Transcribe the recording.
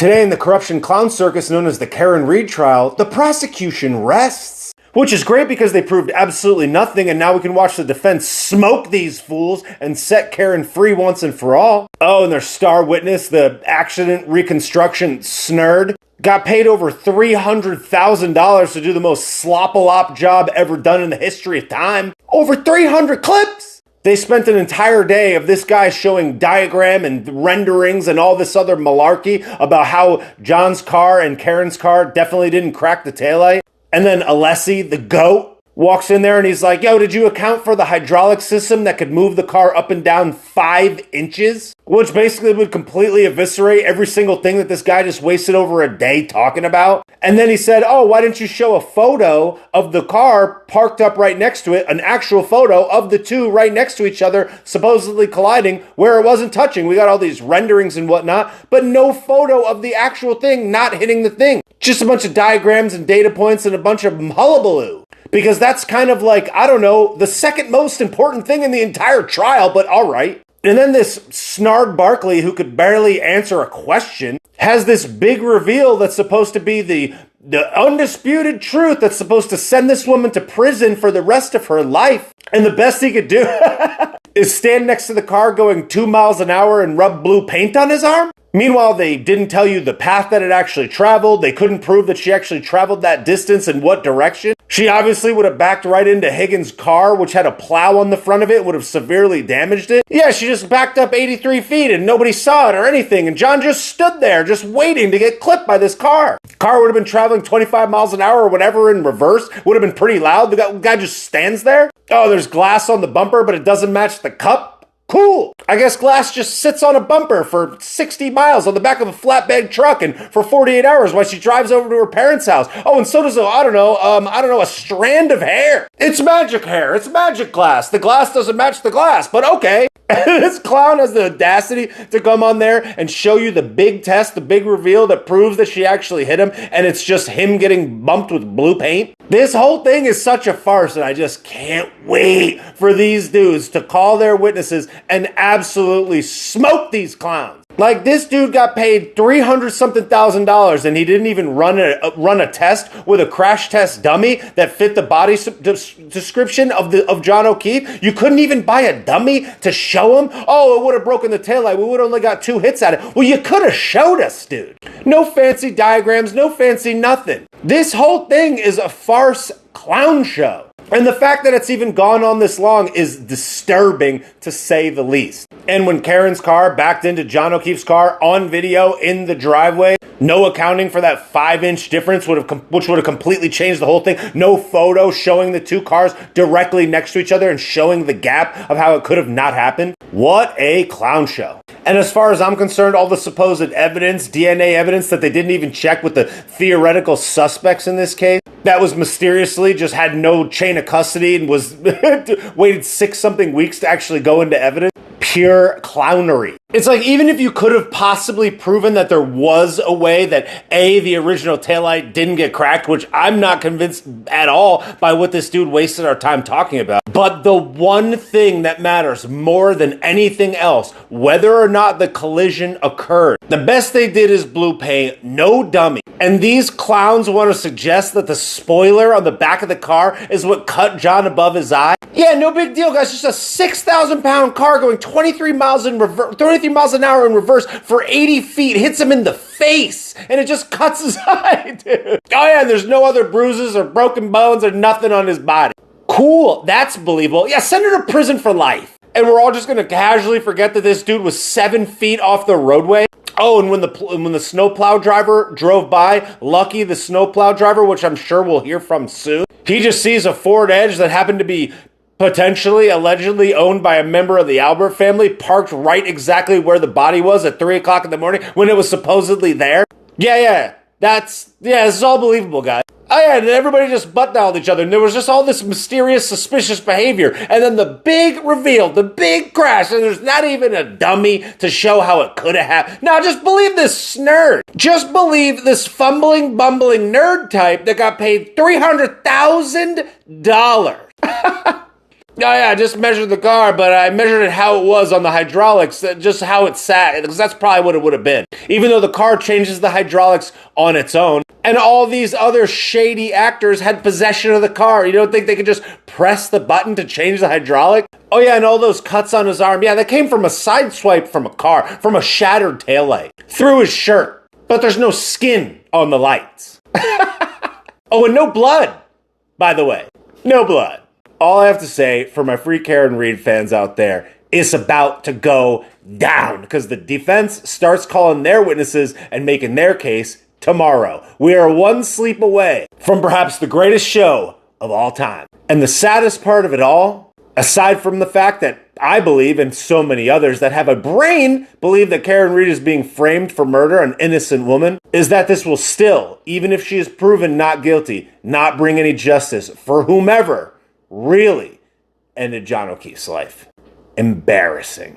Today in the corruption clown circus known as the Karen Reed trial, the prosecution rests. Which is great because they proved absolutely nothing, and now we can watch the defense smoke these fools and set Karen free once and for all. Oh, and their star witness, the accident reconstruction snurd, got paid over $300,000 to do the most slop-a-lop job ever done in the history of time. Over 300 clips! They spent an entire day of this guy showing diagram and renderings and all this other malarkey about how John's car and Karen's car definitely didn't crack the taillight. And then Alessi, the goat, walks in there and he's like, yo, did you account for the hydraulic system that could move the car up and down 5 inches? Which basically would completely eviscerate every single thing that this guy just wasted over a day talking about. And then he said, oh, why didn't you show a photo of the car parked up right next to it, an actual photo of the two right next to each other, supposedly colliding, where it wasn't touching. We got all these renderings and whatnot, but no photo of the actual thing not hitting the thing. Just a bunch of diagrams and data points and a bunch of hullabaloo. Because that's kind of like, I don't know, the second most important thing in the entire trial, but all right. And then this snarg Barkley, who could barely answer a question, has this big reveal that's supposed to be the undisputed truth that's supposed to send this woman to prison for the rest of her life. And the best he could do is stand next to the car going 2 miles an hour and rub blue paint on his arm. Meanwhile, they didn't tell you the path that it actually traveled. They couldn't prove that she actually traveled that distance in what direction. She obviously would have backed right into Higgins' car, which had a plow on the front of it, would have severely damaged it. Yeah, she just backed up 83 feet and nobody saw it or anything. And John just stood there just waiting to get clipped by this car. Car would have been traveling 25 miles an hour or whatever in reverse. Would have been pretty loud. The guy just stands there. Oh, there's glass on the bumper, but it doesn't match the cup. Cool. I guess glass just sits on a bumper for 60 miles on the back of a flatbed truck and for 48 hours while she drives over to her parents' house. Oh, and so does a strand of hair. It's magic hair. It's magic glass. The glass doesn't match the glass, but okay. This clown has the audacity to come on there and show you the big test, the big reveal that proves that she actually hit him, and it's just him getting bumped with blue paint. This whole thing is such a farce, and I just can't wait for these dudes to call their witnesses and absolutely smoke these clowns. Like, this dude got paid $300,000 and he didn't even run a test with a crash test dummy that fit the body description of John O'Keefe. You couldn't even buy a dummy to show him. Oh, it would have broken the taillight. We would have only got 2 hits at it. Well, you could have showed us, dude. No fancy diagrams, no fancy nothing. This whole thing is a farce clown show. And the fact that it's even gone on this long is disturbing, to say the least. And when Karen's car backed into John O'Keefe's car on video in the driveway, no accounting for that 5-inch difference, which would have completely changed the whole thing. No photo showing the two cars directly next to each other and showing the gap of how it could have not happened. What a clown show. And as far as I'm concerned, all the supposed evidence, DNA evidence that they didn't even check with the theoretical suspects in this case, that was mysteriously just had no chain of custody and was waited 6-something weeks to actually go into evidence. Pure clownery. It's like, even if you could have possibly proven that there was a way that the original taillight didn't get cracked, which I'm not convinced at all by what this dude wasted our time talking about. But the one thing that matters more than anything else, whether or not the collision occurred, the best they did is blue paint, no dummy. And these clowns want to suggest that the spoiler on the back of the car is what cut John above his eye. Yeah, no big deal, guys. Just a 6,000-pound car going 23 miles an hour in reverse for 80 feet hits him in the face, and it just cuts his eye, dude. Oh yeah, and there's no other bruises or broken bones or nothing on his body. Cool, that's believable. Yeah, send her to prison for life. And we're all just gonna casually forget that this dude was 7 feet off the roadway. Oh, and when the snowplow driver drove by, lucky the snowplow driver, which I'm sure we'll hear from soon, he just sees a Ford Edge that happened to be potentially, allegedly owned by a member of the Albert family, parked right exactly where the body was at 3 o'clock in the morning when it was supposedly there. Yeah, this is all believable, guys. Oh yeah, and everybody just butt-dialed each other, and there was just all this mysterious, suspicious behavior, and then the big reveal, the big crash, and there's not even a dummy to show how it could have happened. Now, just believe this nerd. Just believe this fumbling, bumbling nerd type that got paid $300,000. Oh yeah, I just measured the car, but I measured it how it was on the hydraulics, just how it sat, because that's probably what it would have been. Even though the car changes the hydraulics on its own, and all these other shady actors had possession of the car. You don't think they could just press the button to change the hydraulic? Oh yeah, and all those cuts on his arm, yeah, that came from a side swipe from a car, from a shattered taillight, through his shirt. But there's no skin on the lights. Oh, and no blood, by the way. No blood. All I have to say for my free Karen Reed fans out there, it's about to go down because the defense starts calling their witnesses and making their case tomorrow. We are one sleep away from perhaps the greatest show of all time. And the saddest part of it all, aside from the fact that I believe, and so many others that have a brain believe that Karen Reed is being framed for murder, an innocent woman, is that this will still, even if she is proven not guilty, not bring any justice for whomever really ended John O'Keefe's life. Embarrassing.